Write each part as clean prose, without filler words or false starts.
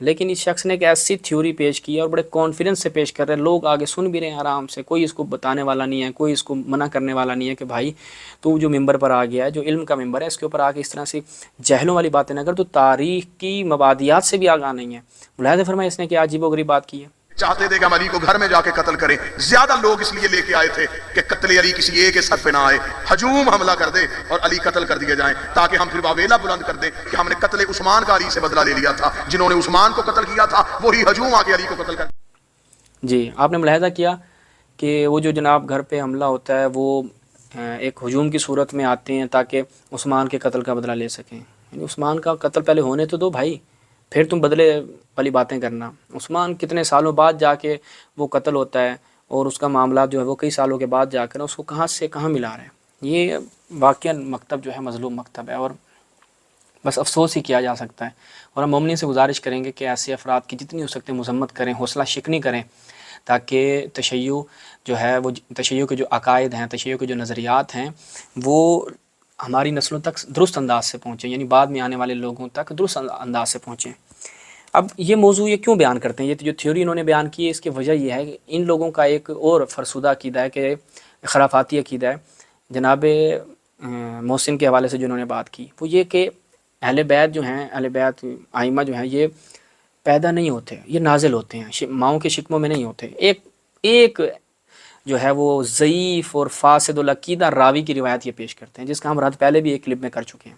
لیکن اس شخص نے ایک ایسی تھیوری پیش کی ہے اور بڑے کانفیڈنس سے پیش کر رہے ہیں، لوگ آگے سن بھی رہے ہیں آرام سے، کوئی اس کو بتانے والا نہیں ہے، کوئی اس کو منع کرنے والا نہیں ہے کہ بھائی تو جو ممبر پر آ گیا ہے، جو علم کا ممبر ہے، اس کے اوپر آ کے اس طرح سے جہلوں والی باتیں نہ کر، تو تاریخ کی مبادیات سے بھی آگاہ نہیں ہے۔ ملاحظہ فرمائے اس نے کیا عجیب و غریب بات کی ہے۔ چاہتے تھے کہ ہم علی کو گھر میں جا کے قتل کریں، زیادہ لوگ اس لیے لے کے آئے تھے کہ قتل علی کسی ایک کے سر پہ نہ آئے، ہجوم حملہ کر دے اور علی قتل کر دیے جائیں، تاکہ ہم پھر واویلا بلند کر دیں کہ ہم نے قتل عثمان کا علی سے بدلہ لے لیا تھا، جنہوں نے عثمان کو قتل کیا تھا وہی ہجوم آ کے علی کو قتل کر۔ جی آپ نے ملاحظہ کیا کہ وہ جو جناب گھر پہ حملہ ہوتا ہے وہ ایک ہجوم کی صورت میں آتے ہیں تاکہ عثمان کے قتل کا بدلہ لے سکیں، یعنی عثمان کا قتل پہلے ہونے تو دو بھائی، پھر تم بدلے والی باتیں کرنا۔ عثمان کتنے سالوں بعد جا کے وہ قتل ہوتا ہے اور اس کا معاملات جو ہے وہ کئی سالوں کے بعد جا کر اس کو کہاں سے کہاں ملا رہے ہیں۔ یہ واقعہ مکتب جو ہے مظلوم مکتب ہے اور بس افسوس ہی کیا جا سکتا ہے، اور ہم مومنین سے گزارش کریں گے کہ ایسے افراد کی جتنی ہو سکتے مذمت کریں، حوصلہ شکنی کریں، تاکہ تشیع جو ہے وہ تشیع کے جو عقائد ہیں، تشیع کے جو نظریات ہیں وہ ہماری نسلوں تک درست انداز سے پہنچیں، یعنی بعد میں آنے والے لوگوں تک درست انداز سے پہنچیں۔ اب یہ موضوع یہ کیوں بیان کرتے ہیں، یہ جو تھیوری انہوں نے بیان کی ہے، اس کی وجہ یہ ہے کہ ان لوگوں کا ایک اور فرسودہ عقیدہ ہے کہ خرافاتی عقیدہ ہے جناب محسن کے حوالے سے جو انہوں نے بات کی، وہ یہ کہ اہل بیت جو ہیں، اہل بیت ائمہ جو ہیں، یہ پیدا نہیں ہوتے، یہ نازل ہوتے ہیں، ماؤں کے شکموں میں نہیں ہوتے۔ ایک جو ہے وہ ضعیف اور فاسد العقیدہ راوی کی روایت یہ پیش کرتے ہیں، جس کا ہم رد پہلے بھی ایک کلپ میں کر چکے ہیں،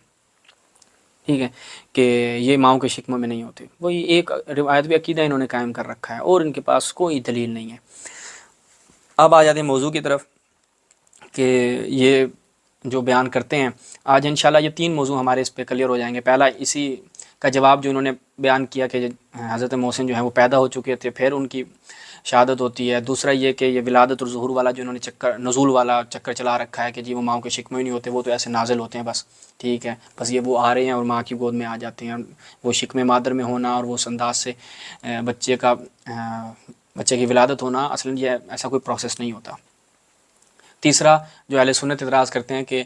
ٹھیک ہے، کہ یہ ماؤں کے شکموں میں نہیں ہوتے۔ وہی ایک روایت بھی عقیدہ انہوں نے قائم کر رکھا ہے اور ان کے پاس کوئی دلیل نہیں ہے۔ اب آ جاتے ہیں موضوع کی طرف کہ یہ جو بیان کرتے ہیں، آج انشاءاللہ یہ 3 موضوع ہمارے اس پہ کلیئر ہو جائیں گے۔ پہلا اسی کا جواب جو انہوں نے بیان کیا کہ حضرت محسن جو ہیں وہ پیدا ہو چکے تھے، پھر ان کی شہادت ہوتی ہے۔ دوسرا یہ کہ یہ ولادت اور ظہور والا جو انہوں نے نزول والا چکر چلا رکھا ہے کہ جی وہ ماؤں کے شکموں ہی نہیں ہوتے، وہ تو ایسے نازل ہوتے ہیں بس، ٹھیک ہے، بس یہ وہ آ رہے ہیں اور ماں کی گود میں آ جاتے ہیں۔ وہ شکم مادر میں ہونا اور وہ اس انداز سے بچے کی ولادت ہونا، اصلاً یہ ایسا کوئی پروسیس نہیں ہوتا۔ تیسرا جو اہل سنت اعتراض کرتے ہیں کہ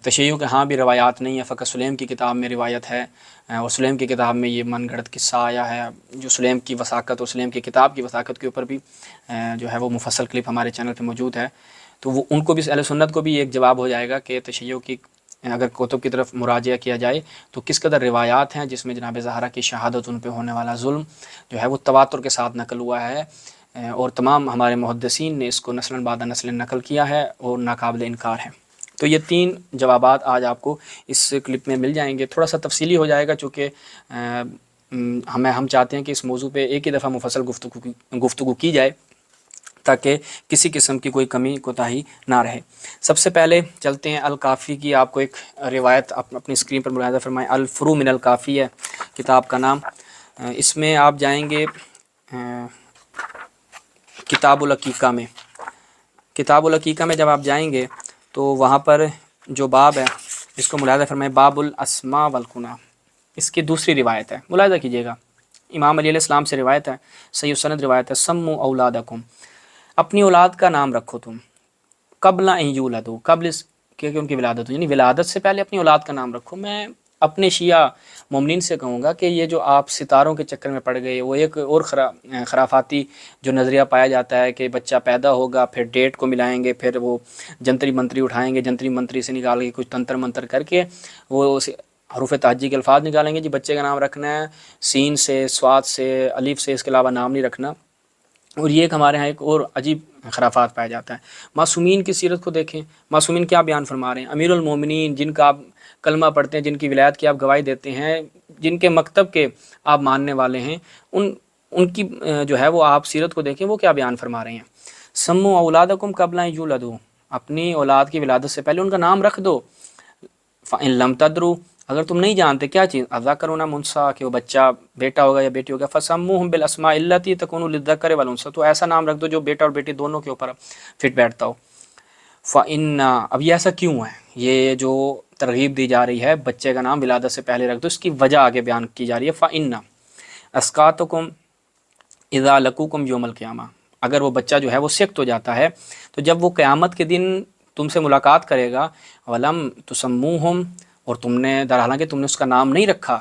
تشیع کے ہاں بھی روایات نہیں ہے، فقط سلیم کی کتاب میں روایت ہے، اور سلیم کی کتاب میں یہ من گھڑت قصہ آیا ہے، جو سلیم کی وثاقت اور سلیم کی کتاب کی وثاقت کے اوپر بھی جو ہے وہ مفصل کلپ ہمارے چینل پہ موجود ہے، تو وہ ان کو بھی، اہل سنت کو بھی ایک جواب ہو جائے گا کہ تشیع کی اگر کتب کی طرف مراجعہ کیا جائے تو کس قدر روایات ہیں جس میں جناب زہرا کی شہادت، ان پہ ہونے والا ظلم جو ہے وہ تواتر کے ساتھ نقل ہوا ہے، اور تمام ہمارے محدثین نے اس کو نسلاً بعد نسل نقل کیا ہے اور ناقابل انکار ہے۔ تو یہ 3 جوابات آج آپ کو اس کلپ میں مل جائیں گے، تھوڑا سا تفصیلی ہو جائے گا چونکہ ہم چاہتے ہیں کہ اس موضوع پہ ایک ہی دفعہ مفصل گفتگو کی جائے تاکہ کسی قسم کی کوئی کمی کوتاہی نہ رہے۔ سب سے پہلے چلتے ہیں الکافی کی، آپ کو ایک روایت اپنی اسکرین پر ملاحظہ فرمائیں، الفروع من الکافی ہے کتاب کا نام۔ اس میں آپ جائیں گے کتاب العقیقہ میں، کتاب العقیقہ میں جب آپ جائیں گے تو وہاں پر جو باب ہے اس کو ملاحظہ فرمائیں، باب الاسماء والکنہ، اس کی دوسری روایت ہے، ملاحظہ کیجیے گا، امام علی علیہ السلام سے روایت ہے، صحیح سند روایت ہے، سموا اولادکم، اپنی اولاد کا نام رکھو تم، قبل ان یولدوا، قبل اس کہ ان کی ولادت ہو، یعنی ولادت سے پہلے اپنی اولاد کا نام رکھو۔ میں اپنے شیعہ مومنین سے کہوں گا کہ یہ جو آپ ستاروں کے چکر میں پڑ گئے، وہ ایک اور خرافاتی جو نظریہ پایا جاتا ہے کہ بچہ پیدا ہوگا، پھر ڈیٹ کو ملائیں گے، پھر وہ جنتری منتری اٹھائیں گے، جنتری منتری سے نکال کے کچھ تنتر منتر کر کے وہ حروف تہجی کے الفاظ نکالیں گے، جی بچے کا نام رکھنا ہے سین سے، صاد سے، الف سے، اس کے علاوہ نام نہیں رکھنا۔ اور یہ ایک ہمارے ہاں ایک اور عجیب خرافات پایا جاتا ہے۔ معصومین کی سیرت کو دیکھیں، معصومین کیا بیان فرما رہے ہیں، امیر المومنین جن کا آپ کلمہ پڑھتے ہیں، جن کی ولایت کی آپ گواہی دیتے ہیں، جن کے مکتب کے آپ ماننے والے ہیں، ان کی جو ہے وہ آپ سیرت کو دیکھیں، وہ کیا بیان فرما رہے ہیں، سموا اولادکم قبل ان یولدوا، اپنی اولاد کی ولادت سے پہلے ان کا نام رکھ دو، فإن لم تدروا، اگر تم نہیں جانتے کیا چیز، اذکرون منسا، کہ وہ بچہ بیٹا ہوگا یا بیٹی ہوگا، فسموہم بالاسماء التی تکون للذکر والانثی، تو ایسا نام رکھ دو جو بیٹا اور بیٹی دونوں کے اوپر فٹ بیٹھتا ہو۔ فإن، اب یہ ایسا کیوں ہے، یہ جو ترغیب دی جا رہی ہے بچے کا نام ولادت سے پہلے رکھ دو، اس کی وجہ آگے بیان کی جا رہی ہے، فإن اسقاتکم اذا لقوکم یوم القیامہ، اگر وہ بچہ جو ہے وہ سکت ہو جاتا ہے تو جب وہ قیامت کے دن تم سے ملاقات کرے گا، ولم تسموہم، اور تم نے در حالانکہ تم نے اس کا نام نہیں رکھا،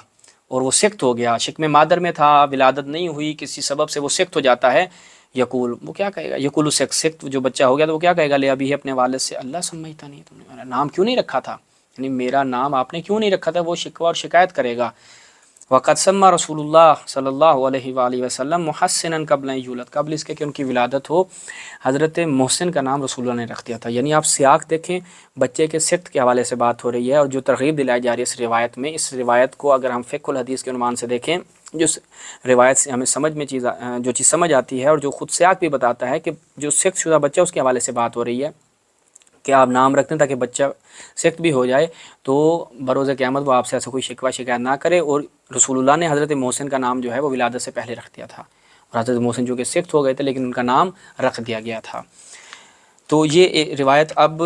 اور وہ سخت ہو گیا، شکم مادر میں تھا، ولادت نہیں ہوئی، کسی سبب سے وہ سخت ہو جاتا ہے، یقول وہ کیا کہے گا، یقول سخت جو بچہ ہو گیا تو وہ کیا کہے گا، لے ابھی اپنے والد سے اللہ سمجھتا نہیں، تم نے میرا نام کیوں نہیں رکھا تھا، یعنی میرا نام آپ نے کیوں نہیں رکھا تھا، وہ شکوہ اور شکایت کرے گا۔ وقت سما رسول اللہ صلی اللہ علیہ وآلہ وسلم محسنا قبل ان یولد، قبل اس کے کہ ان کی ولادت ہو حضرت محسن کا نام رسول اللہ نے رکھ دیا تھا۔ یعنی آپ سیاق دیکھیں، بچے کے سخت کے حوالے سے بات ہو رہی ہے، اور جو ترغیب دلائی جا رہی ہے اس روایت میں، اس روایت کو اگر ہم فقہ الحدیث کے عنوان سے دیکھیں، جو روایت سے ہمیں سمجھ میں جو چیز سمجھ آتی ہے، اور جو خود سیاق بھی بتاتا ہے کہ جو سخت شدہ بچہ اس کے حوالے سے بات ہو رہی ہے کہ آپ نام رکھتے ہیں تاکہ بچہ سخت بھی ہو جائے تو بروز قیامت وہ آپ سے ایسا کوئی شکوہ شکایت نہ کرے۔ اور رسول اللہ نے حضرت محسن کا نام جو ہے وہ ولادت سے پہلے رکھ دیا تھا، اور حضرت محسن جو کہ سخت ہو گئے تھے لیکن ان کا نام رکھ دیا گیا تھا۔ تو یہ روایت اب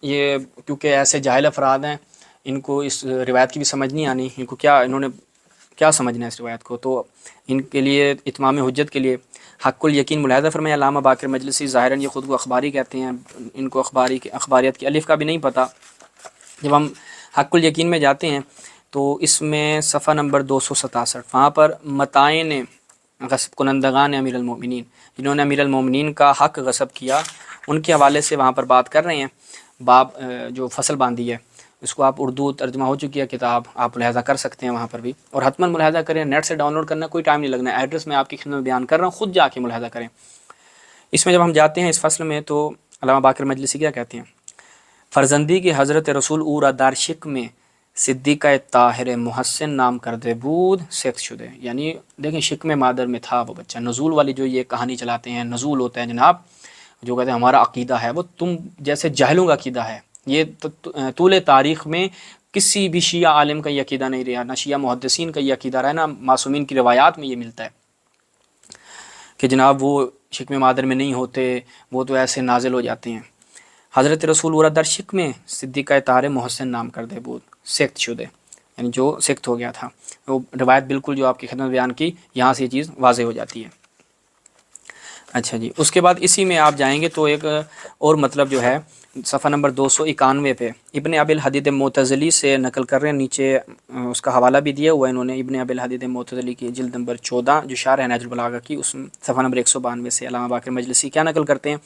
یہ کیونکہ ایسے جاہل افراد ہیں، ان کو اس روایت کی بھی سمجھ نہیں آنی، ان کو انہوں نے کیا سمجھنا ہے اس روایت کو، تو ان کے لیے اتمام حجت کے لیے حق الیقین ملاحظہ فرمایا علامہ باقر مجلسی، ظاہراً یہ خود کو اخباری کہتے ہیں، ان کو اخباریت کی الف کا بھی نہیں پتہ۔ جب ہم حق الیقین میں جاتے ہیں تو اس میں صفحہ نمبر 267 وہاں پر متائن غصب کنندگان امیر المومنین، جنہوں نے امیر المومنین کا حق غصب کیا، ان کے حوالے سے وہاں پر بات کر رہے ہیں۔ باب جو فصل باندھی ہے، اس کو آپ اردو ترجمہ ہو چکی ہے کتاب، آپ ملاحظہ کر سکتے ہیں وہاں پر بھی، اور حتماً ملاحظہ کریں، نیٹ سے ڈاؤن لوڈ کرنا کوئی ٹائم نہیں لگنا ہے، ایڈریس میں آپ کی خدمت میں بیان کر رہا ہوں، خود جا کے ملاحظہ کریں۔ اس میں جب ہم جاتے ہیں اس فصل میں تو علامہ باقر مجلسی کیا کہتے ہیں، فرزندی کی حضرت رسول اورا دار شک میں صدیقہ طاہر محسن نام کردے بود سخت شدے، یعنی دیکھیں شکم مادر میں تھا وہ بچہ، نزول والی جو یہ کہانی چلاتے ہیں، نزول ہوتا ہے جناب، جو کہتے ہیں ہمارا عقیدہ ہے، وہ تم جیسے جاہلوں کا عقیدہ ہے، یہ طول تاریخ میں کسی بھی شیعہ عالم کا یہ عقیدہ نہیں رہا، نہ شیعہ محدثین کا یہ عقیدہ رہا، نہ معصومین کی روایات میں یہ ملتا ہے کہ جناب وہ شکم مادر میں نہیں ہوتے، وہ تو ایسے نازل ہو جاتے ہیں۔ حضرت رسول ورا در شک میں صدیقہ طاہر محسن نام کردے بود سخت شدے، یعنی جو سخت ہو گیا تھا، وہ روایت بالکل جو آپ کی خدمت بیان کی، یہاں سے یہ چیز واضح ہو جاتی ہے۔ اچھا جی، اس کے بعد اسی میں آپ جائیں گے تو ایک اور مطلب جو ہے صفحہ نمبر 291 پہ ابن ابی الحدید معتزلی سے نقل کر رہے ہیں، نیچے اس کا حوالہ بھی دیا ہوا ہے انہوں نے، ابن ابی الحدید معتزلی کی جلد نمبر 14 جو شارح نہج البلاغہ کی، اس صفحہ نمبر 192 سے علامہ باقر مجلسی کیا نقل کرتے ہیں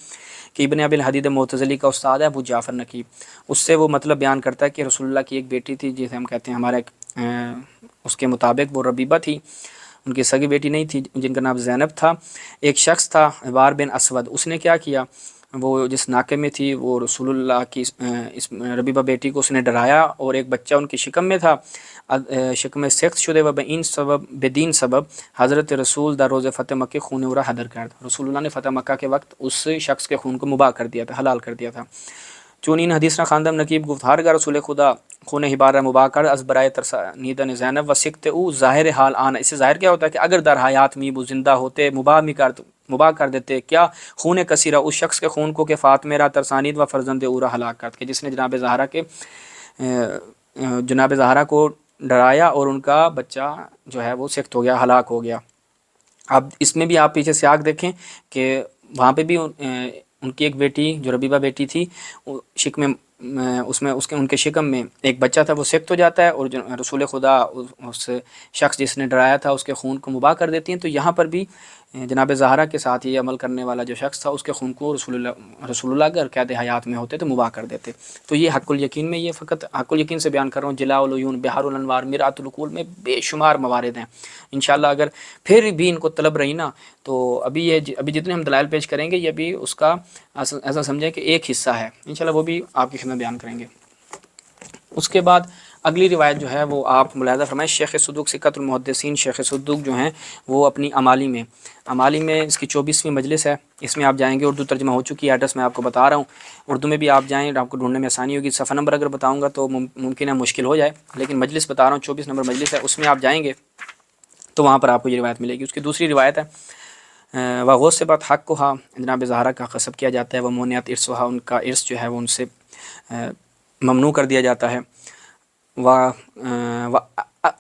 کہ ابن ابی الحدید معتزلی کا استاد ہے ابو جعفر نقیب، اس سے وہ مطلب بیان کرتا ہے کہ رسول اللہ کی ایک بیٹی تھی جسے ہم کہتے ہیں ہمارا اس کے مطابق وہ ربیبہ تھی، ان کی سگی بیٹی نہیں تھی جن کا نام زینب تھا۔ ایک شخص تھا عبار بن اسود، اس نے کیا کیا، وہ جس ناکے میں تھی وہ رسول اللہ کی اس ربیبہ بیٹی کو اس نے ڈرایا، اور ایک بچہ ان کی شکم میں تھا، شکم سخت شدے و بدین سبب حضرت رسول در روز فتح مکہ خون ورا حدر کرد، رسول اللہ نے فتح مکہ کے وقت اس شخص کے خون کو مباح کر دیا تھا، حلال کر دیا تھا۔ چون این حدیث نہ خواندم نقیب گفت ہرگاہ رسول خدا خون حبار مباح کر از برائے ترسانیدن زینب و سکت او ظاہر حال آنا، اس سے ظاہر کیا ہوتا ہے کہ اگر در حیات میں وہ زندہ ہوتے مباح کر دیتے کیا خون کثیرہ اس شخص کے خون کو کہ فاطمہ را ترسانید و فرزند اورا ہلاک کرد، کہ جس نے جناب زہرا کو ڈرایا اور ان کا بچہ جو ہے وہ سخت ہو گیا، ہلاک ہو گیا۔ اب اس میں بھی آپ پیچھے سیاق دیکھیں کہ وہاں پہ بھی ان کی ایک بیٹی جو ربیبہ بیٹی تھی، ان کے شکم میں ایک بچہ تھا، وہ سخت ہو جاتا ہے، اور رسول خدا اس شخص جس نے ڈرایا تھا اس کے خون کو مباح کر دیتی ہیں، تو یہاں پر بھی جناب زہرا کے ساتھ یہ عمل کرنے والا جو شخص تھا اس کے خون کو رسول اللہ اگر قید حیات میں ہوتے تو مباح کر دیتے۔ تو یہ حق الیقین میں، یہ فقط حق الیقین سے بیان کر رہا ہوں، جلاء العیون، بحار الانوار، مرآت العقول میں بے شمار موارد ہیں۔ انشاءاللہ اگر پھر بھی ان کو طلب رہی نا تو ابھی جتنے ہم دلائل پیش کریں گے یہ بھی اس کا ایسا سمجھیں کہ ایک حصہ ہے، انشاءاللہ وہ بھی آپ کی خدمت بیان کریں گے۔ اس کے بعد اگلی روایت جو ہے وہ آپ ملاحظہ فرمائیں، شیخ صدوق ثقۃ المحدثین شیخ صدوق جو ہیں وہ اپنی امالی میں اس کی 24ویں مجلس ہے، اس میں آپ جائیں گے، اردو ترجمہ ہو چکی ہے، ایڈریس میں آپ کو بتا رہا ہوں، اردو میں بھی آپ جائیں، آپ کو ڈھونڈنے میں آسانی ہوگی، صفحہ نمبر اگر بتاؤں گا تو ممکن ہے مشکل ہو جائے، لیکن مجلس بتا رہا ہوں 24 نمبر مجلس ہے، اس میں آپ جائیں گے تو وہاں پر آپ کو یہ روایت ملے گی۔ اس کی دوسری روایت ہے وغوث سے بات حق کو ہاں جناب زہرا کا غصب کیا جاتا ہے، وہ مونیات ارث ہا، ان کا ارث جو ہے وہ ان سے ممنوع کر دیا جاتا ہے،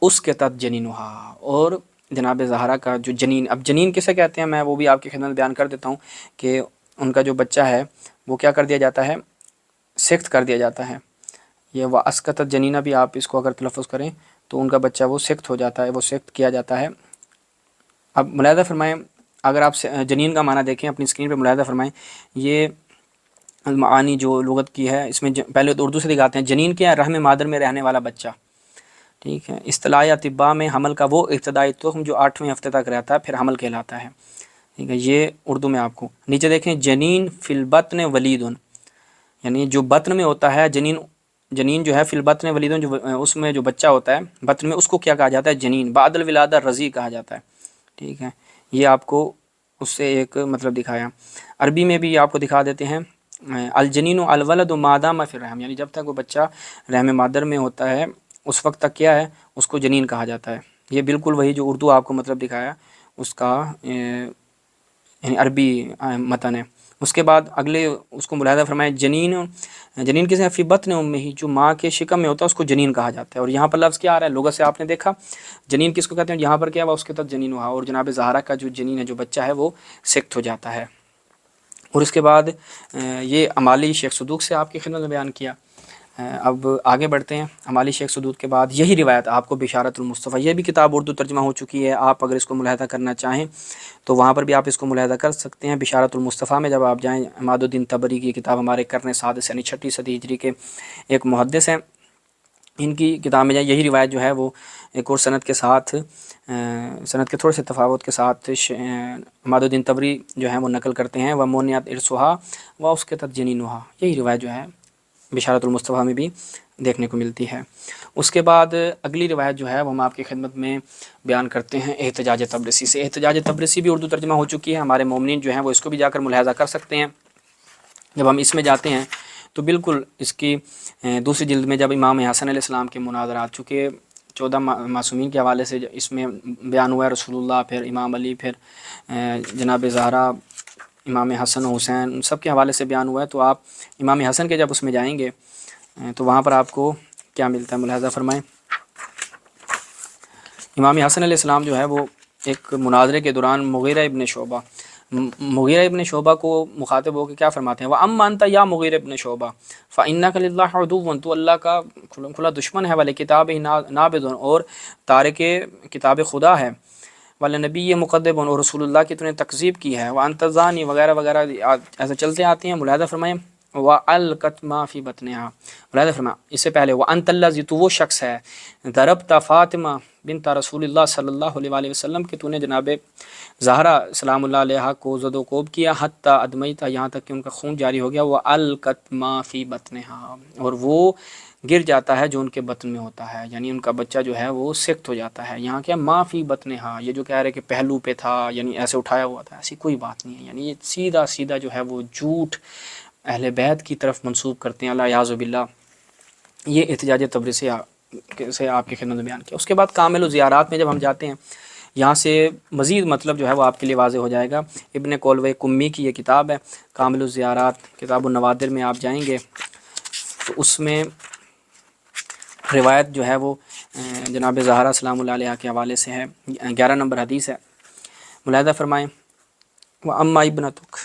اس کے تحت جنینہا، اور جناب زہرا کا جو جنین، اب جنین کسے کہتے ہیں میں وہ بھی آپ کی خدمت بیان کر دیتا ہوں کہ ان کا جو بچہ ہے وہ کیا کر دیا جاتا ہے، سخت کر دیا جاتا ہے۔ یہ اسقطت جنینہ بھی آپ اس کو اگر تلفظ کریں تو ان کا بچہ وہ سخت ہو جاتا ہے، وہ سخت کیا جاتا ہے۔ اب ملاحظہ فرمائیں، اگر آپ جنین کا معنی دیکھیں اپنی اسکرین پہ ملاحظہ فرمائیں، یہ معانی جو لغت کی ہے اس میں پہلے تو اردو سے دکھاتے ہیں۔ جنین کیا ہے؟ رحم مادر میں رہنے والا بچہ، ٹھیک ہے۔ اصطلاح اطباء میں حمل کا وہ ابتدائی تخم جو 8ویں ہفتے تک رہتا ہے پھر حمل کہلاتا ہے، ٹھیک ہے۔ یہ اردو میں آپ کو نیچے دیکھیں، جنین فی البطن ولیدن، یعنی جو بطن میں ہوتا ہے جنین جو ہے فی البطن ولیدن، جو اس میں جو بچہ ہوتا ہے بطن میں، اس کو کیا کہا جاتا ہے؟ جنین۔ بعد الولادہ رضیع کہا جاتا ہے، ٹھیک ہے۔ یہ آپ کو اس سے ایک مطلب دکھایا۔ عربی میں بھی آپ کو دکھا دیتے ہیں، الجنین الولد ما دام فی الرحم، یعنی جب تک وہ بچہ رحم مادر میں ہوتا ہے اس وقت تک کیا ہے؟ اس کو جنین کہا جاتا ہے۔ یہ بالکل وہی جو اردو آپ کو مطلب دکھایا اس کا یعنی عربی متن ہے۔ اس کے بعد اگلے اس کو ملاحظہ فرمائے، جنین کس ہے؟ فی بطن امہ ہی، جو ماں کے شکم میں ہوتا ہے اس کو جنین کہا جاتا ہے۔ اور یہاں پر لفظ کیا آ رہا ہے؟ لغت سے آپ نے دیکھا جنین کس کو کہتے ہیں، یہاں پر کیا ہوا؟ اس کے تحت جنین ہوا، اور جناب زہرا کا جو جنین ہے، جو بچہ ہے، وہ سخت ہو جاتا ہے۔ اور اس کے بعد یہ امالی شیخ صدوق سے آپ کی خدمت میں بیان کیا۔ اب آگے بڑھتے ہیں۔ امالی شیخ صدوق کے بعد یہی روایت آپ کو بشارت المصطفیٰ، یہ بھی کتاب اردو ترجمہ ہو چکی ہے، آپ اگر اس کو ملاحظہ کرنا چاہیں تو وہاں پر بھی آپ اس کو ملاحظہ کر سکتے ہیں۔ بشارت المصطفیٰ میں جب آپ جائیں، عماد الدین طبری کی کتاب، ہمارے قرن سادس یعنی 6 صدی ہجری کے ایک محدث ہیں، ان کی کتاب میں جائیں، یہی روایت جو ہے وہ ایک اور سند کے ساتھ، سند کے تھوڑے سے تفاوت کے ساتھ عماد الدین طبری جو ہے وہ نقل کرتے ہیں، وہ مونیات ارسوہا و اس کے تحت جنینوہا، یہی روایت جو ہے بشارت المصطفیٰ میں بھی دیکھنے کو ملتی ہے۔ اس کے بعد اگلی روایت جو ہے وہ ہم آپ کی خدمت میں بیان کرتے ہیں احتجاج تبرسی سے۔ احتجاج تبرسی بھی اردو ترجمہ ہو چکی ہے، ہمارے مومنین جو ہیں وہ اس کو بھی جا کر ملاحظہ کر سکتے ہیں۔ جب ہم اس میں جاتے ہیں تو بالکل اس کی دوسری جلد میں جب امام حسن علیہ السلام کے مناظرات، چونکہ 14 معصومین کے حوالے سے اس میں بیان ہوا ہے، رسول اللہ، پھر امام علی، پھر جناب زہرا، امام حسن و حسین، ان سب کے حوالے سے بیان ہوا ہے۔ تو آپ امام حسن کے جب اس میں جائیں گے تو وہاں پر آپ کو کیا ملتا ہے، ملاحظہ فرمائیں۔ امام حسن علیہ السلام جو ہے وہ ایک مناظرے کے دوران مغیرہ ابن شعبہ کو مخاطب ہو کے کیا فرماتے ہیں، وَأَمَّا أَنْتَ يَا مغیرہ ابن شعبہ فَإِنَّكَ لِلَّهِ عَدُوٌّ، تو اللہ کا کھلا دشمن ہے، وَلِكِتَابِهِ نَابِذٌ، اور تارک کتاب خدا ہے، وَلِنَبِيِّ مُكَذِّبٌ، اور رسول اللہ کی تو نے تکذیب کی ہے، وَأَنْتَ زَانِي، وغیرہ وغیرہ ایسے چلتے آتے ہیں۔ ملاحظہ فرمائیں، وَأَلْقَتْ مَا فِي بَطْنِهَا، ملاحظہ فرمائیں اس سے پہلے وَأَنْتَ الَّذِي، تو وہ شخص ہے، ضربت فاطمہ بنت رسول اللہ صلی اللہ علیہ وسلم کہ تو نے جناب زہرا سلام اللہ علیہ کو زد و کوب کیا، حتیٰ ادمیتا، یہاں تک کہ ان کا خون جاری ہو گیا، وَأَلْقَتْ مَا فِي بَطْنِهَا، اور وہ گر جاتا ہے جو ان کے بطن میں ہوتا ہے، یعنی ان کا بچہ جو ہے وہ سخت ہو جاتا ہے۔ یہاں کیا ما فی بطنہا، یہ جو کہہ رہے کہ پہلو پہ تھا، یعنی ایسے اٹھایا ہوا تھا، ایسی کوئی بات نہیں ہے، یعنی یہ سیدھا سیدھا جو ہے وہ جھوٹ اہل بیت کی طرف منسوب کرتے ہیں، اللہ یعوذ باللہ۔ یہ احتجاج تبرسی سے آپ کی خدمت میں بیان کیا۔ اس کے بعد کامل الزیارات میں جب ہم جاتے ہیں، یہاں سے مزید مطلب جو ہے وہ آپ کے لیے واضح ہو جائے گا۔ ابن کولوے کمی کی یہ کتاب ہے، کامل الزیارات، کتاب النوادر میں آپ جائیں گے تو اس میں روایت جو ہے وہ جناب زہرا سلام اللہ علیہ کے حوالے سے ہے، 11 نمبر حدیث ہے۔ ملاحظہ فرمائیں، وَأَمَّا ابْنَتُكَ،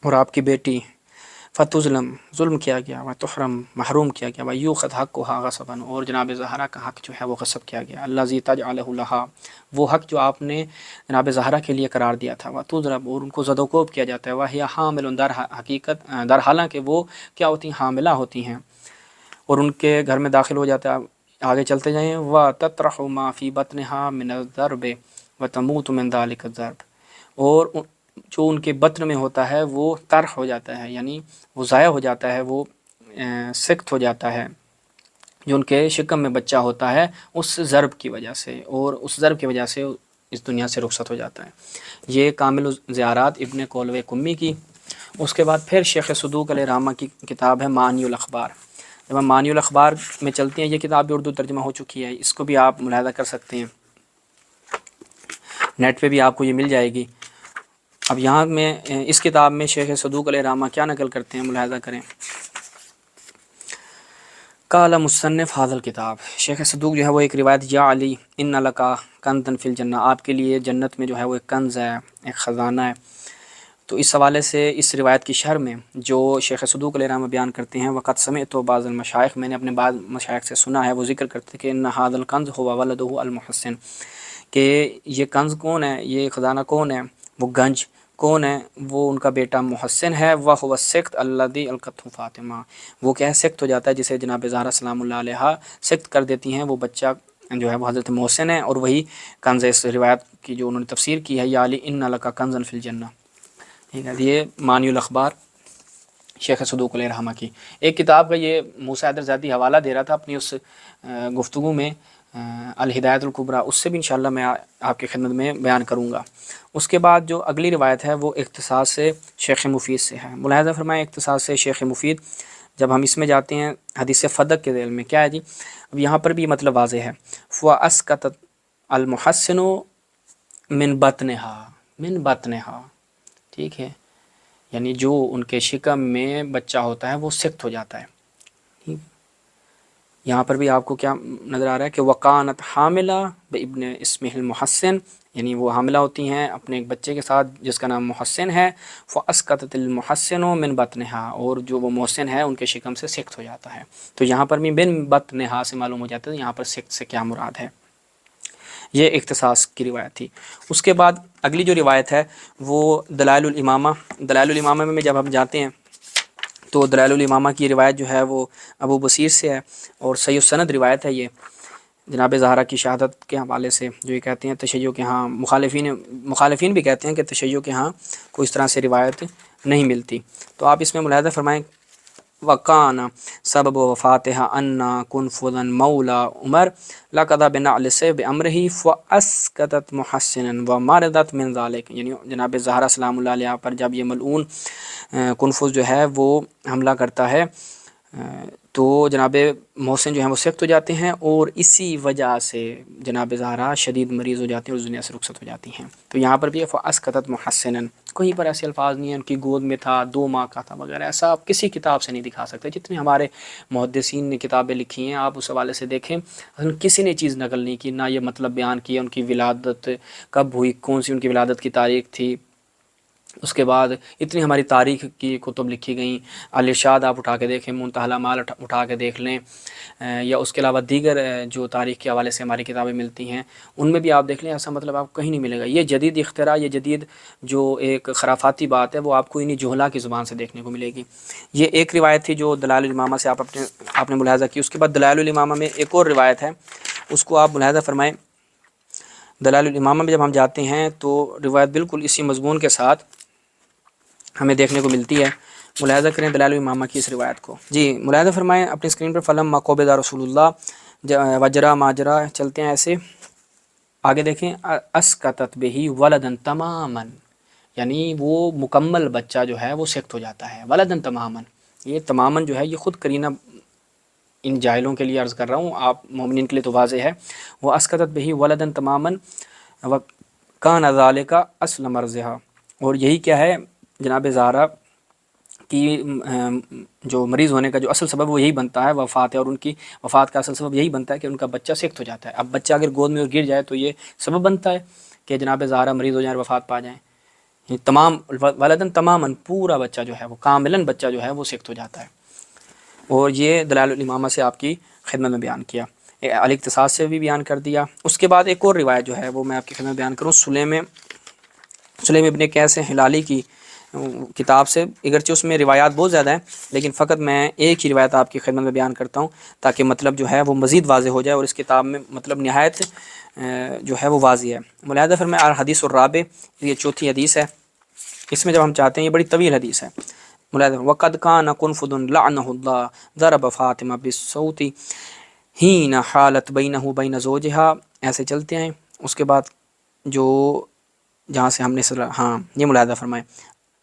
اور آپ کی بیٹی، فتظلم، ظلم کیا گیا، وتحرم، محروم کیا گیا، ویوخذ حقها غصبا، اور جناب زہرا کا حق جو ہے وہ غصب کیا گیا، الذی تجعلہ لها، وہ حق جو آپ نے جناب زہرا کے لیے قرار دیا تھا، وتضرب، اور ان کو زد و کوب کیا جاتا ہے، وہی حامل، در حالانکہ وہ کیا ہوتی ہیں، حاملہ ہوتی ہیں، اور ان کے گھر میں داخل ہو جاتا ہے۔ آگے چلتے جائیں، وتطرح ما فی بطنها من الضرب وتموت من ذلك الضرب، اور جو ان کے بطن میں ہوتا ہے وہ طرح ہو جاتا ہے، یعنی وہ ضائع ہو جاتا ہے، وہ سخت ہو جاتا ہے، جو ان کے شکم میں بچہ ہوتا ہے اس ضرب کی وجہ سے، اور اس ضرب کی وجہ سے اس دنیا سے رخصت ہو جاتا ہے۔ یہ کامل الزیارات ابن کولوے کمی کی۔ اس کے بعد پھر شیخ صدوق علیہ رحمہ کی کتاب ہے معنی الاخبار۔ جب ہم معنی الاخبار میں چلتے ہیں، یہ کتاب بھی اردو ترجمہ ہو چکی ہے، اس کو بھی آپ ملاحظہ کر سکتے ہیں، نیٹ پہ بھی آپ کو یہ مل جائے گی۔ اب یہاں میں اس کتاب میں شیخ صدوق علیہ رحمہ کیا نقل کرتے ہیں، ملاحظہ کریں۔ قال مصنف ھذا الکتاب، شیخ صدوق جو ہے وہ ایک روایت، یا علی ان لک کنزا فی الجنہ، آپ کے لیے جنت میں جو ہے وہ ایک کنز ہے، ایک خزانہ ہے، تو اس حوالے سے اس روایت کی شرح میں جو شیخ صدوق علیہ رحمہ بیان کرتے ہیں، وقت سمعت بعض المشائخ، میں نے اپنے بعض مشائخ سے سنا ہے، وہ ذکر کرتے ہیں کہ ان ھذا الکنز هو ولدہ المحسن، کہ یہ کنز کون ہے، یہ خزانہ کون ہے، وہ گنج کون ہے، وہ ان کا بیٹا محسن ہے، وهو السقط الذی القته فاطمہ، وہ کیا ہے، سقط ہو جاتا ہے جسے جناب زہرا سلام اللہ علیہا سقط کر دیتی ہیں، وہ بچہ جو ہے وہ حضرت محسن ہے، اور وہی کنز ہے۔ اس روایت کی جو انہوں نے تفسیر کی ہے، یا علی ان لک کنزا فی الجنہ، ٹھیک ہے، یہ معنی الاخبار شیخ صدوق علیہ رحمہ کی ایک کتاب کا یہ موسیٰ حیدر زیدی حوالہ دے رہا تھا اپنی اس گفتگو میں الہدایۃ الکبریٰ، اس سے بھی انشاءاللہ میں آپ کی خدمت میں بیان کروں گا۔ اس کے بعد جو اگلی روایت ہے وہ اختصاص سے شیخ مفید سے ہے۔ ملاحظہ فرمائیں اختصاص سے شیخ مفید، جب ہم اس میں جاتے ہیں حدیث فدق کے ذیل میں کیا ہے جی، اب یہاں پر بھی مطلب واضح ہے، فَأَسْقَطَتْ الْمُحَسِّنُ مِنْ بَطْنِهَا، من بطنہا، ٹھیک ہے، یعنی جو ان کے شکم میں بچہ ہوتا ہے وہ سقط ہو جاتا ہے۔ یہاں پر بھی آپ کو کیا نظر آ رہا ہے کہ وَقَانَتْ حَامِلَةً بِابْنِ اسمہ المحسن، یعنی وہ حاملہ ہوتی ہیں اپنے ایک بچے کے ساتھ جس کا نام محسن ہے، فَأَسْقَطَتِ الْمُحَسِّنُ مِنْ بَطْنِهَا، اور جو وہ محسن ہے ان کے شکم سے سقط ہو جاتا ہے۔ تو یہاں پر بھی بن بطنہا سے معلوم ہو جاتا ہے یہاں پر سقط سے کیا مراد ہے۔ یہ اختصاص کی روایت تھی۔ اس کے بعد اگلی جو روایت ہے وہ دلائل الامامہ، دلائل الامامہ میں جب ہم جاتے ہیں تو دلائل الامامہ کی روایت جو ہے وہ ابو بصیر سے ہے، اور صحیح السند روایت ہے یہ جناب زہرا کی شہادت کے حوالے سے، جو یہ کہتے ہیں تشیع کے ہاں مخالفین بھی کہتے ہیں کہ تشیع کے ہاں کوئی اس طرح سے روایت نہیں ملتی۔ تو آپ اس میں ملاحظہ فرمائیں وَقَانَ سَبَبُ وَفَاتِهَا أَنَّ كُنْفُذًا مَوْلَى عُمَرَ لَقَضَى بِنَعْلِ السَّيْفِ بِأَمْرِهِ فَأَسْقَطَتْ مُحَسِّنًا وَمَرِضَتْ مِنْ ذَلِكَ، یعنی جناب زہرا سلام اللہ علیہ پر جب یہ ملعون کنفذ جو ہے وہ حملہ کرتا ہے تو جناب محسن جو ہیں وہ سقط ہو جاتے ہیں، اور اسی وجہ سے جناب زہرا شدید مریض ہو جاتے ہیں اور دنیا سے رخصت ہو جاتی ہیں۔ تو یہاں پر بھی فَأَسْقَطَتْ مُحَسِّنًا، کہیں پر ایسے الفاظ نہیں ہیں ان کی گود میں تھا، 2 ماہ کا تھا وغیرہ، ایسا آپ کسی کتاب سے نہیں دکھا سکتے۔ جتنے ہمارے محدثین نے کتابیں لکھی ہیں آپ اس حوالے سے دیکھیں، کسی نے چیز نقل نہیں کی، نہ یہ مطلب بیان کیا ان کی ولادت کب ہوئی، کون سی ان کی ولادت کی تاریخ تھی۔ اس کے بعد اتنی ہماری تاریخ کی کتب لکھی گئیں، الارشاد آپ اٹھا کے دیکھیں، منتہی الاعمال اٹھا کے دیکھ لیں، یا اس کے علاوہ دیگر جو تاریخ کے حوالے سے ہماری کتابیں ملتی ہیں ان میں بھی آپ دیکھ لیں، ایسا مطلب آپ کو کہیں نہیں ملے گا۔ یہ جدید اختراع، یہ جدید جو ایک خرافاتی بات ہے وہ آپ کو انہی جہلا کی زبان سے دیکھنے کو ملے گی۔ یہ ایک روایت تھی جو دلائل الامامہ سے آپ نے ملاحظہ کی۔ اس کے بعد دلائل الامامہ میں ایک اور روایت ہے، اس کو آپ ملاحظہ فرمائیں۔ دلائل الامامہ میں جب ہم جاتے ہیں تو روایت بالکل اسی مضمون کے ساتھ ہمیں دیکھنے کو ملتی ہے۔ ملاحظہ کریں دلائل الامامہ کی اس روایت کو جی، ملاحظہ فرمائیں اپنی اسکرین پر، فلما قبض رسول اللہ وجرا ماجرا، چلتے ہیں ایسے آگے دیکھیں، اسقطت بہ ولدا تماما، یعنی وہ مکمل بچہ جو ہے وہ سقط ہو جاتا ہے، ولدا تماما، یہ تماما جو ہے یہ خود قرینہ ان جاہلوں کے لیے عرض کر رہا ہوں، آپ مومنین کے لیے تو واضح ہے، وہ اسقطت بہ ولدا تماما وکان ذلک اصل مرضها، اور یہی کیا ہے جناب زہرا کی جو مریض ہونے کا جو اصل سبب وہ یہی بنتا ہے، وفات ہے، اور ان کی وفات کا اصل سبب یہی بنتا ہے کہ ان کا بچہ سقط ہو جاتا ہے۔ اب بچہ اگر گود میں گر جائے تو یہ سبب بنتا ہے کہ جناب زہرا مریض ہو جائیں اور وفات پا جائیں، یہ تمام ولدن تماماً پورا بچہ جو ہے وہ کاملاً بچہ جو ہے وہ سقط ہو جاتا ہے۔ اور یہ دلائل الامامہ سے آپ کی خدمت میں بیان کیا، الاختصاص سے بھی بیان کر دیا۔ اس کے بعد ایک اور روایت جو ہے وہ میں آپ کی خدمت میں بیان کروں، سلیم ابن قیس ہلالی کی کتاب سے، اگرچہ اس میں روایات بہت زیادہ ہیں لیکن فقط میں ایک ہی روایت آپ کی خدمت میں بیان کرتا ہوں تاکہ مطلب جو ہے وہ مزید واضح ہو جائے، اور اس کتاب میں مطلب نہایت جو ہے وہ واضح ہے۔ ملاحظہ فرمائیں الحدیث الرابع، یہ 4تھی حدیث ہے، اس میں جب ہم چاہتے ہیں، یہ بڑی طویل حدیث ہے۔ ملاحظہ وقد کان قنفذ لعنہ اللہ ضرب فاطمہ بالصوت حین حالت بینہ وبین زوجہا، ایسے چلتے ہیں۔ اس کے بعد جو جہاں سے ہم نے ہاں یہ ملاحظہ فرمائیں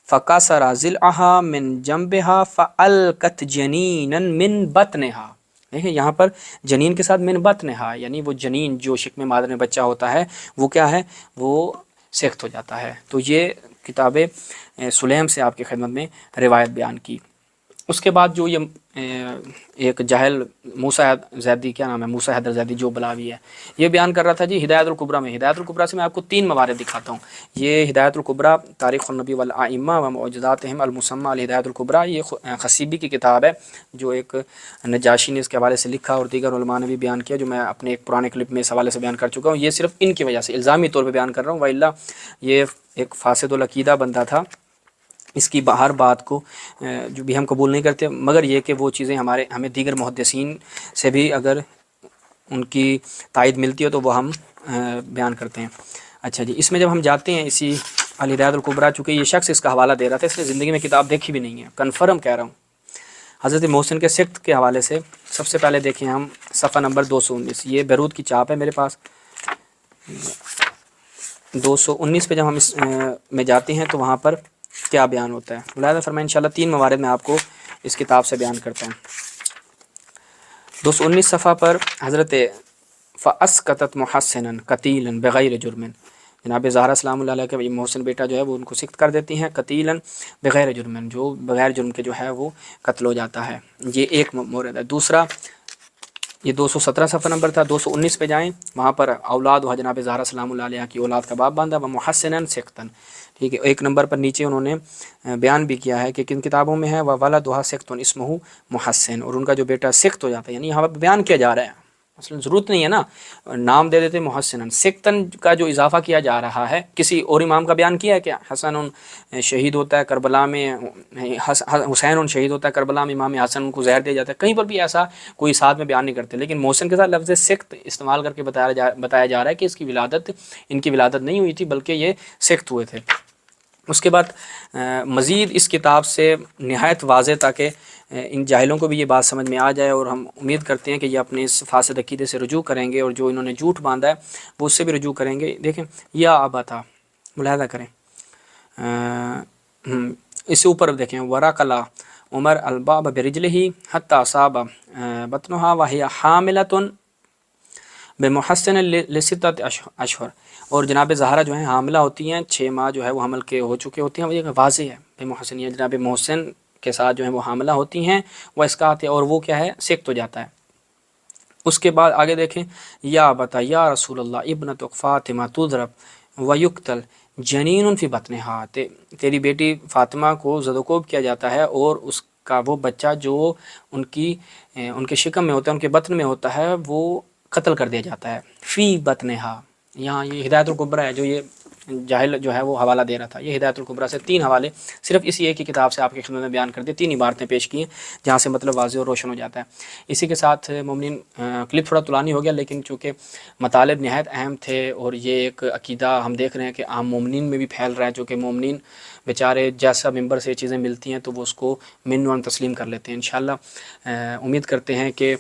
فَقَصَرَ ضِلْعَهَا مِنْ جَنْبِهَا فَأَلْقَتْ جَنِينًا مِنْ بَطْنِهَا، دیکھیں یہاں پر جنین کے ساتھ من بطنها، یعنی وہ جنین جو شکم مادر میں بچہ ہوتا ہے وہ کیا ہے، وہ سقط ہو جاتا ہے۔ تو یہ کتاب سلیم سے آپ کی خدمت میں روایت بیان کی۔ اس کے بعد جو یہ ایک جاہل موسیٰ زیدی، کیا نام ہے، موسیٰ حیدر زیدی جو بلاوی ہے، یہ بیان کر رہا تھا جی ہدایت الکبریٰ میں. ہدایت الکبریٰ سے میں آپ کو 3 موارد دکھاتا ہوں. یہ ہدایت الکبریٰ تاریخ النبی والائمہ و معجزاتہم المسمى الہدایت الکبریٰ، یہ خصیبی کی کتاب ہے جو ایک نجاشی نے اس کے حوالے سے لکھا، اور دیگر علماء نے بھی بیان کیا، جو میں اپنے ایک پرانے کلپ میں اس حوالے سے بیان کر چکا ہوں. یہ صرف ان کی وجہ سے الزامی طور پہ بیان کر رہا ہوں، وإلا یہ ایک فاسد العقیدہ بندہ تھا. اس کی ہر بات کو جو بھی ہم قبول نہیں کرتے، مگر یہ کہ وہ چیزیں ہمیں دیگر محدثین سے بھی اگر ان کی تائید ملتی ہے تو وہ ہم بیان کرتے ہیں. اچھا جی، اس میں جب ہم جاتے ہیں اسی الہدایت الکبریٰ، چونکہ یہ شخص اس کا حوالہ دے رہا تھا، اس نے زندگی میں کتاب دیکھی بھی نہیں ہے، کنفرم کہہ رہا ہوں. حضرت محسن کے سکت کے حوالے سے سب سے پہلے دیکھیں ہم صفحہ نمبر 219، یہ بیروت کی چاپ ہے میرے پاس. 219 پہ جب ہم اس میں جاتے ہیں تو وہاں پر کیا بیان ہوتا ہے. ملاحظہ فرمائیں، انشاءاللہ 3 موارد میں آپ کو اس کتاب سے بیان کرتا ہوں. 219 صفحہ پر حضرت فَأَسْقَطَتْ مُحَسِّنًا قَتِيلًا بِغَيْرِ جُرْمٍ، جناب زہرا سلام اللہ علیہ کے محسن بیٹا جو ہے وہ ان کو سخت کر دیتی ہیں، قتیلاً بغیر جرم، جو بغیر جرم کے جو ہے وہ قتل ہو جاتا ہے. یہ ایک مورد ہے. دوسرا یہ 217 صفحہ نمبر تھا. 219 پہ جائیں، وہاں پر اولاد و جناب زہرا سلام اللہ علیہ کی اولاد کا باب باندھا، وہ محسناً سختاً، ٹھیک ہے. ایک نمبر پر نیچے انہوں نے بیان بھی کیا ہے کہ کن کتابوں میں ہے، وہ ولدھا سختٌ اسمہ محسن، اور ان کا جو بیٹا سخت ہو جاتا ہے. یعنی یہاں پر بیان کیا جا رہا ہے، مثلا ضرورت نہیں ہے نا نام دے دیتے محسنن، سختن کا جو اضافہ کیا جا رہا ہے. کسی اور امام کا بیان کیا ہے کہ حسن شہید ہوتا ہے کربلا میں، حسین شہید ہوتا ہے کربلا میں، امام حسن ان کو زہر دیا جاتا ہے. کہیں پر بھی ایسا کوئی ساتھ میں بیان نہیں کرتے، لیکن محسن کے ساتھ لفظ سخت استعمال کر کے بتایا جا رہا ہے کہ اس کی ولادت، ان کی ولادت نہیں ہوئی تھی بلکہ یہ سخت ہوئے تھے. اس کے بعد مزید اس کتاب سے نہایت واضح، تاکہ ان جاہلوں کو بھی یہ بات سمجھ میں آ جائے، اور ہم امید کرتے ہیں کہ یہ اپنے اس فاسد عقیدے سے رجوع کریں گے، اور جو انہوں نے جھوٹ باندھا ہے وہ اس سے بھی رجوع کریں گے. دیکھیں یا آبا تھا، ملاحظہ کریں، اس سے اوپر دیکھیں، ورقلا عمر الباب برجلہ حتی اصاب بطنہا وہی حاملۃ بمحسن لستۃ اشہر، اور جناب زہرا جو ہیں حاملہ ہوتی ہیں، 6 ماہ جو ہے وہ حمل کے ہو چکے ہوتے ہیں. وہ یہ واضح ہے بے محسن، یہ جناب محسن کے ساتھ جو ہیں وہ حاملہ ہوتی ہیں، وہ اس کا آتے، اور وہ کیا ہے سخت ہو جاتا ہے. اس کے بعد آگے دیکھیں، یا بتا یا رسول اللہ ابنت فاطمہ تضرب ویقتل جنین فی بطنہا، تیری بیٹی فاطمہ کو زدوکوب کیا جاتا ہے، اور اس کا وہ بچہ جو ان کے شکم میں ہوتا ہے، ان کے بطن میں ہوتا ہے، وہ قتل کر دیا جاتا ہے. فی بطنہا، یہاں یہ ہدایت الکبریٰ ہے جو یہ جاہل جو ہے وہ حوالہ دے رہا تھا. یہ ہدایت الکبریٰ سے 3 حوالے صرف اسی ایک ہی کتاب سے آپ کی خدمت میں بیان کر دیں. 3 عبارتیں پیش کی ہیں جہاں سے مطلب واضح اور روشن ہو جاتا ہے. اسی کے ساتھ مومنین کلپ تھوڑا طولانی ہو گیا، لیکن چونکہ مطالب نہایت اہم تھے، اور یہ ایک عقیدہ ہم دیکھ رہے ہیں کہ عام مومنین میں بھی پھیل رہا ہے، جو کہ مومنین بیچارے جیسا ممبر سے چیزیں ملتی ہیں تو وہ اس کو من تسلیم کر لیتے ہیں. انشاءاللہ امید کرتے ہیں کہ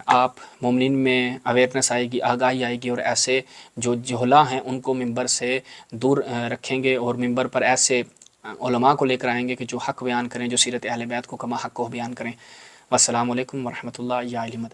آپ مومنین میں اویئرنیس آئے گی، آگاہی آئے گی، اور ایسے جو جہلا ہیں ان کو ممبر سے دور رکھیں گے، اور ممبر پر ایسے علماء کو لے کر آئیں گے کہ جو حق بیان کریں، جو سیرت اہل بیت کو کما حق کو بیان کریں. والسلام علیکم ورحمۃ اللہ یا